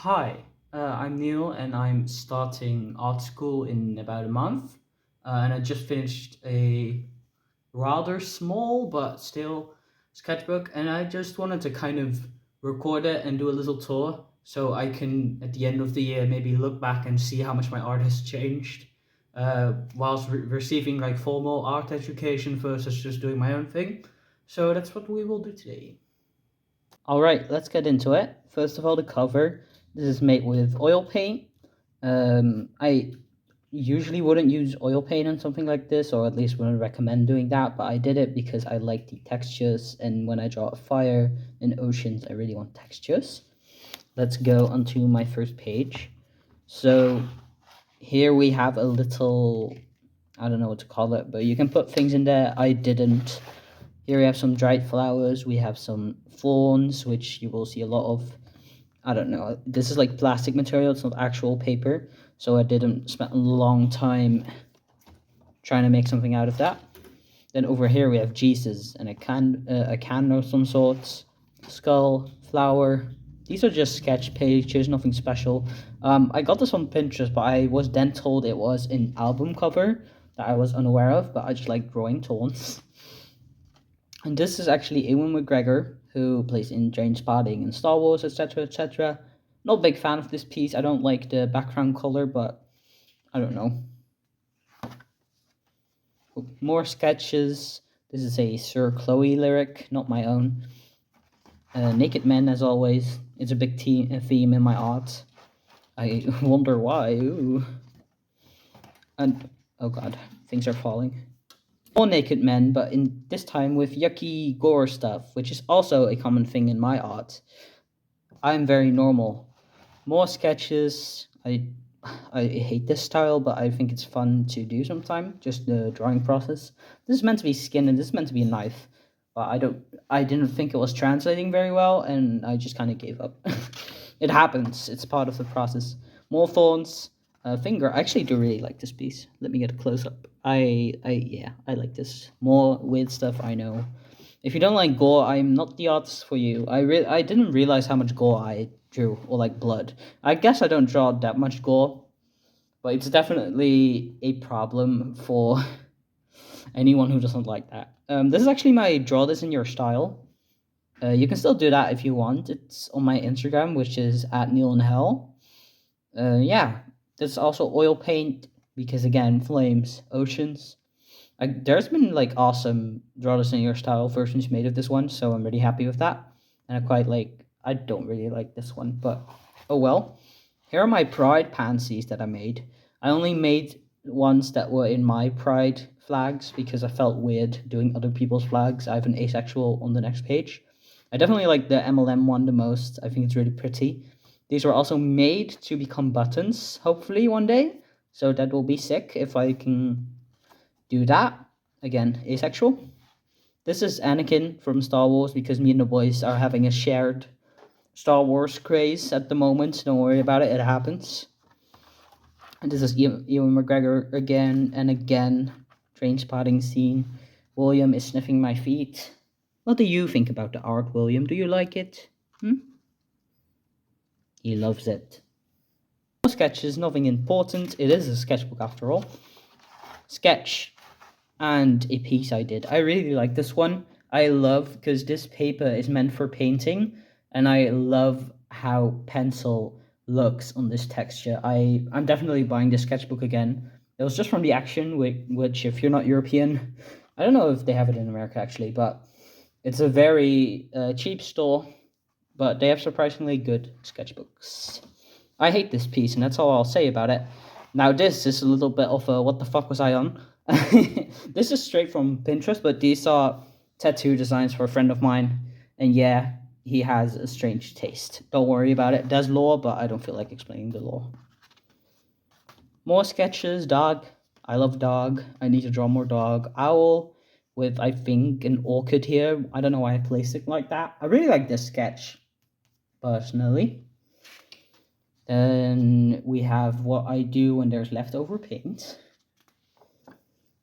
Hi, I'm Neil, and I'm starting art school in about a month. And I just finished a rather small but still sketchbook, and I just wanted to kind of record it and do a little tour so I can, at the end of the year, maybe look back and see how much my art has changed. Whilst receiving like formal art education versus just doing my own thing. So that's what we will do today. All right, let's get into it. First of all, the cover. This is made with oil paint. I usually wouldn't use oil paint on something like this, or at least wouldn't recommend doing that, but I did it because I like the textures, and when I draw a fire in oceans, I really want textures. Let's go onto my first page. So here we have a little, I don't know what to call it, but you can put things in there. I didn't. Here we have some dried flowers. We have some fawns, which you will see a lot of. I don't know. This is like plastic material. It's not actual paper. So I didn't spend a long time trying to make something out of that. Then over here we have Jesus and a can of some sorts, skull, flower. These are just sketch pages, nothing special. I got this on Pinterest, but I was then told it was an album cover that I was unaware of. But I just like drawing tones. And this is actually Ewan McGregor, who plays in James Bonding and Star Wars, etc., etc. Not a big fan of this piece. I don't like the background color, but I don't know. More sketches. This is a Sir Chloe lyric, not my own. Naked men, as always. It's a big theme in my art. I wonder why. Ooh. And oh god, things are falling. More naked men, but in this time with yucky gore stuff, which is also a common thing in my art. I'm very normal. More sketches. I hate this style, but I think it's fun to do sometime. Just the drawing process. This is meant to be skin, and this is meant to be a knife, but I didn't think it was translating very well, and I just kind of gave up. It happens. It's part of the process. More thorns. Finger. I actually do really like this piece. Let me get a close up. Yeah, I like this. More weird stuff. I know. If you don't like gore, I'm not the artist for you. I didn't realize how much gore I drew, or like blood. I guess I don't draw that much gore, but it's definitely a problem for anyone who doesn't like that. This is actually my draw this in your style. You can still do that if you want. It's on my Instagram, which is at Neil and Hell. Yeah, there's also oil paint because again, flames, oceans. There's been like awesome draw this in your style versions made of this one, so I'm really happy with that. And I don't really like this one, but oh well. Here are my pride pansies that I made. I only made ones that were in my pride flags because I felt weird doing other people's flags. I have an asexual on the next page. I definitely like the MLM one the most. I think it's really pretty. These were also made to become buttons, hopefully one day. So that will be sick if I can do that. Again, asexual. This is Anakin from Star Wars because me and the boys are having a shared Star Wars craze at the moment. Don't worry about it, it happens. And this is Ewan McGregor again and again. Train spotting scene. William is sniffing my feet. What do you think about the art, William? Do you like it? He loves it. Sketches, nothing important. It is a sketchbook after all. Sketch and a piece I did. I really like this one. I love because this paper is meant for painting, and I love how pencil looks on this texture. I'm definitely buying this sketchbook again. It was just from the Action, which if you're not European, I don't know if they have it in America actually, but it's a very cheap store, but they have surprisingly good sketchbooks. I hate this piece, and that's all I'll say about it. Now, this is a little bit of a what the fuck was I on? This is straight from Pinterest, but these are tattoo designs for a friend of mine, and yeah, he has a strange taste. Don't worry about it. There's lore, but I don't feel like explaining the lore. More sketches. Dog. I love dog. I need to draw more dog. Owl with, I think, an orchid here. I don't know why I placed it like that. I really like this sketch, personally. Then we have what I do when there's leftover paint.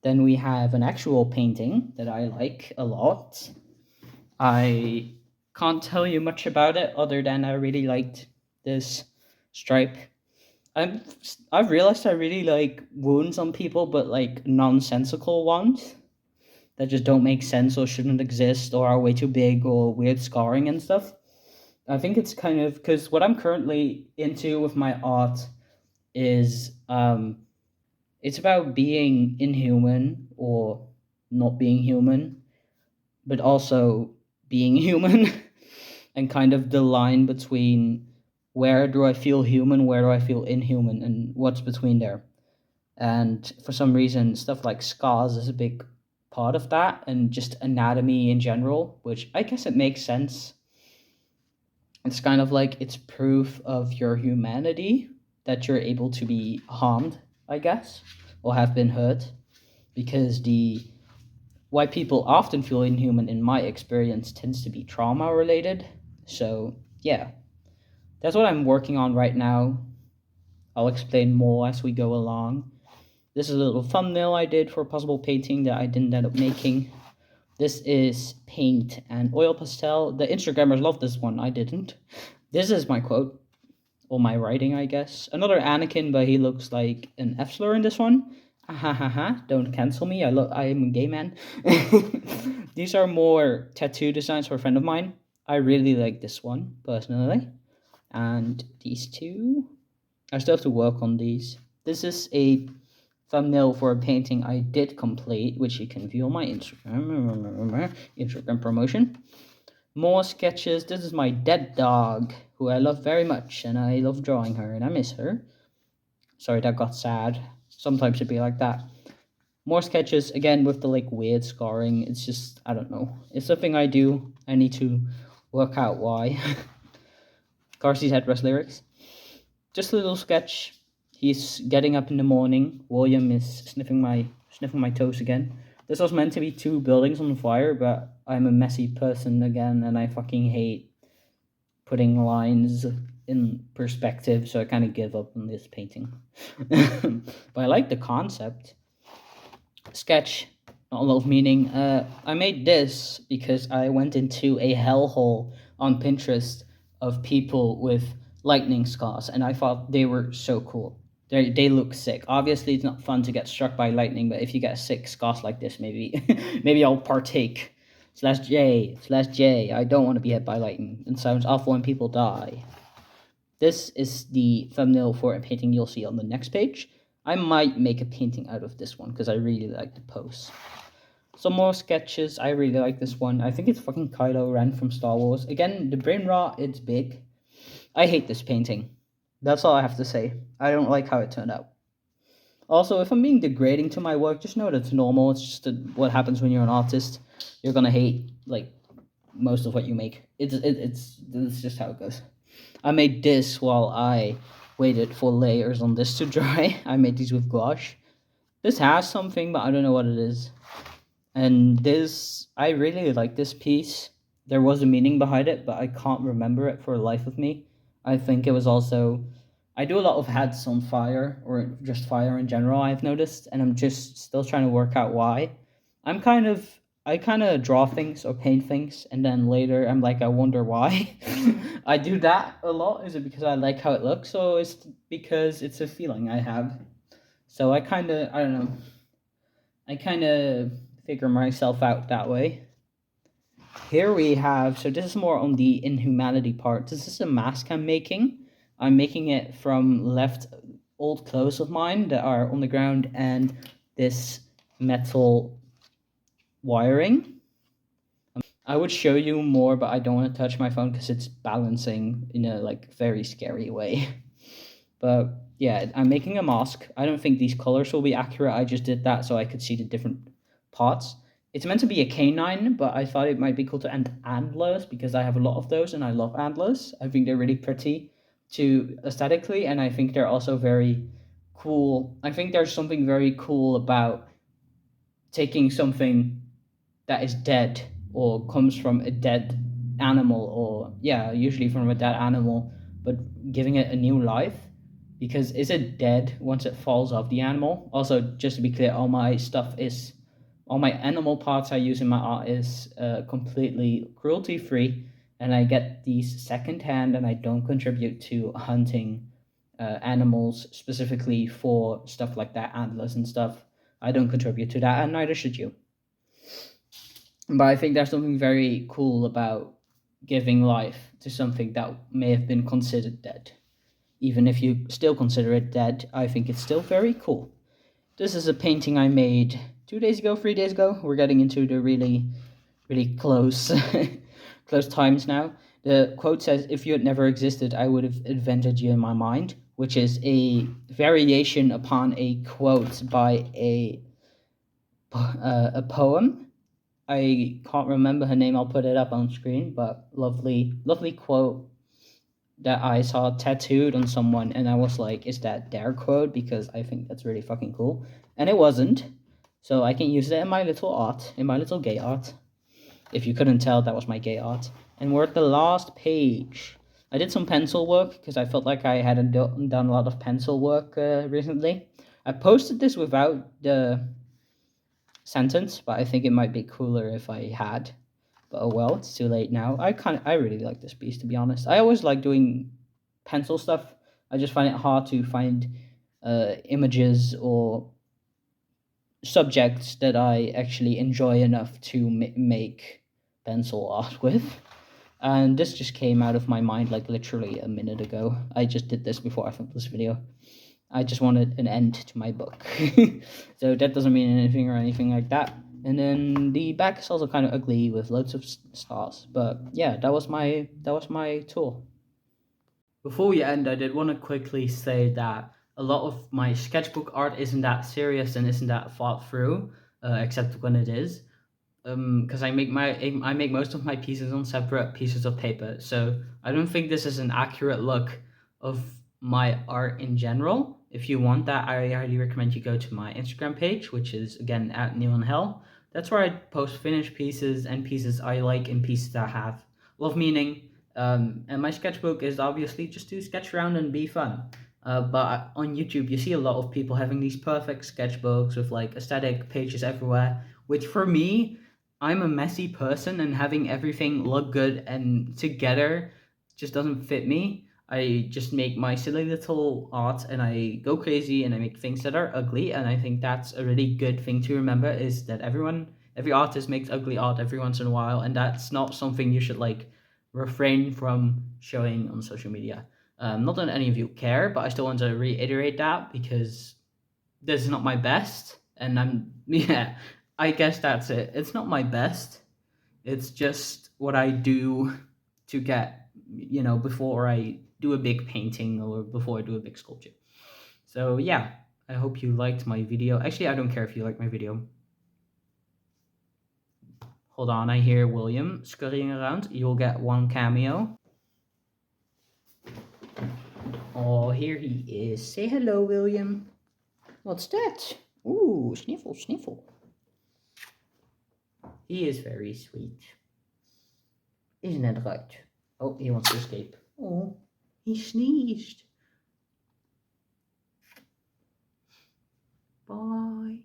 Then we have an actual painting that I like a lot. I can't tell you much about it other than I really liked this stripe. I'm I've realized I really like wounds on people, but like nonsensical ones that just don't make sense or shouldn't exist or are way too big or weird scarring and stuff. I think it's kind of because what I'm currently into with my art is it's about being inhuman or not being human, but also being human and kind of the line between where do I feel human, where do I feel inhuman, and what's between there. And for some reason, stuff like scars is a big part of that, and just anatomy in general, which I guess it makes sense. It's kind of like it's proof of your humanity that you're able to be harmed, I guess, or have been hurt, because the why people often feel inhuman in my experience tends to be trauma related. So, yeah, that's what I'm working on right now. I'll explain more as we go along. This is a little thumbnail I did for a possible painting that I didn't end up making. This is paint and oil pastel. The Instagrammers love this one, I didn't. This is my quote, or my writing, I guess. Another Anakin, but he looks like an F slur in this one. Ha ha ha, don't cancel me, I am a gay man. These are more tattoo designs for a friend of mine. I really like this one, personally. And these two, I still have to work on these. This is a thumbnail for a painting I did complete, which you can view on my Instagram promotion. More sketches. This is my dead dog, who I love very much, and I love drawing her, and I miss her. Sorry, that got sad. Sometimes it'd be like that. More sketches, again, with the, like, weird scarring. It's just, I don't know. It's something I do. I need to work out why. Carsey's Headrest lyrics. Just a little sketch. He's getting up in the morning. William is sniffing my toes again. This was meant to be 2 buildings on fire, but I'm a messy person again, and I fucking hate putting lines in perspective, so I kind of give up on this painting. But I like the concept. Sketch, not a lot of meaning. I made this because I went into a hellhole on Pinterest of people with lightning scars, and I thought they were so cool. They look sick. Obviously, it's not fun to get struck by lightning, but if you get a sick scars like this, maybe maybe I'll partake. /J. I don't want to be hit by lightning. It sounds awful when people die. This is the thumbnail for a painting you'll see on the next page. I might make a painting out of this one because I really like the pose. Some more sketches. I really like this one. I think it's fucking Kylo Ren from Star Wars. Again, the brain rot, it's big. I hate this painting. That's all I have to say. I don't like how it turned out. Also, if I'm being degrading to my work, just know that it's normal. It's just what happens when you're an artist. You're gonna hate, like, most of what you make. It's just how it goes. I made this while I waited for layers on this to dry. I made these with gouache. This has something, but I don't know what it is. And this, I really like this piece. There was a meaning behind it, but I can't remember it for the life of me. I think it was also, I do a lot of hats on fire, or just fire in general, I've noticed, and I'm just still trying to work out why. I kind of draw things or paint things, and then later I'm like, I wonder why. I do that a lot. Is it because I like how it looks, or is it because it's a feeling I have? So I don't know. I kind of figure myself out that way. Here we have, so this is more on the inhumanity part. This is a mask I'm making. I'm making it from left old clothes of mine that are on the ground and this metal wiring. I would show you more, but I don't want to touch my phone because it's balancing in a, like, very scary way. But yeah, I'm making a mask. I don't think these colors will be accurate. I just did that so I could see the different parts. It's meant to be a canine, but I thought it might be cool to add antlers because I have a lot of those and I love antlers. I think they're really pretty to aesthetically, and I think they're also very cool. I think there's something very cool about taking something that is dead or comes from a dead animal, or yeah, usually from a dead animal, but giving it a new life. Because is it dead once it falls off the animal? Also, just to be clear, all my animal parts I use in my art is completely cruelty free, and I get these secondhand, and I don't contribute to hunting animals specifically for stuff like that, antlers and stuff. I don't contribute to that, and neither should you. But I think there's something very cool about giving life to something that may have been considered dead. Even if you still consider it dead, I think it's still very cool. This is a painting I made 2 days ago, 3 days ago. We're getting into the really, really close, close times now. The quote says, "If you had never existed, I would have invented you in my mind," which is a variation upon a quote by a poem. I can't remember her name. I'll put it up on screen, but lovely, lovely quote that I saw tattooed on someone, and I was like, is that their quote? Because I think that's really fucking cool. And it wasn't. So I can use it in my little art, in my little gay art. If you couldn't tell, that was my gay art. And we're at the last page. I did some pencil work because I felt like I hadn't done a lot of pencil work recently. I posted this without the sentence, but I think it might be cooler if I had. But oh well, it's too late now. I really like this piece, to be honest. I always like doing pencil stuff. I just find it hard to find images or subjects that I actually enjoy enough to make pencil art with. And this just came out of my mind like literally a minute ago. I just did this before I filmed this video. I just wanted an end to my book. So that doesn't mean anything or anything like that. And then the back is also kind of ugly with loads of stars. But yeah, that was my tour. Before we end, I did want to quickly say that a lot of my sketchbook art isn't that serious and isn't that thought through, except when it is. Because I make most of my pieces on separate pieces of paper, so I don't think this is an accurate look of my art in general. If you want that, I highly recommend you go to my Instagram page, which is again at Neon Hell. That's where I post finished pieces and pieces I like and pieces that have a lot of meaning. And my sketchbook is obviously just to sketch around and be fun. But on YouTube, you see a lot of people having these perfect sketchbooks with like aesthetic pages everywhere, which for me, I'm a messy person, and having everything look good and together just doesn't fit me. I just make my silly little art and I go crazy and I make things that are ugly. And I think that's a really good thing to remember, is that every artist makes ugly art every once in a while. And that's not something you should like refrain from showing on social media. Not that any of you care, but I still want to reiterate that because this is not my best. And yeah, I guess that's it. It's not my best. It's just what I do to get, before I do a big painting or before I do a big sculpture. So yeah, I hope you liked my video. Actually, I don't care if you like my video. Hold on, I hear William scurrying around. You'll get one cameo. Oh, here he is. Say hello, William. What's that? Ooh, sniffle, sniffle. He is very sweet. Isn't that right? Oh, he wants to escape. Oh, he sneezed. Bye.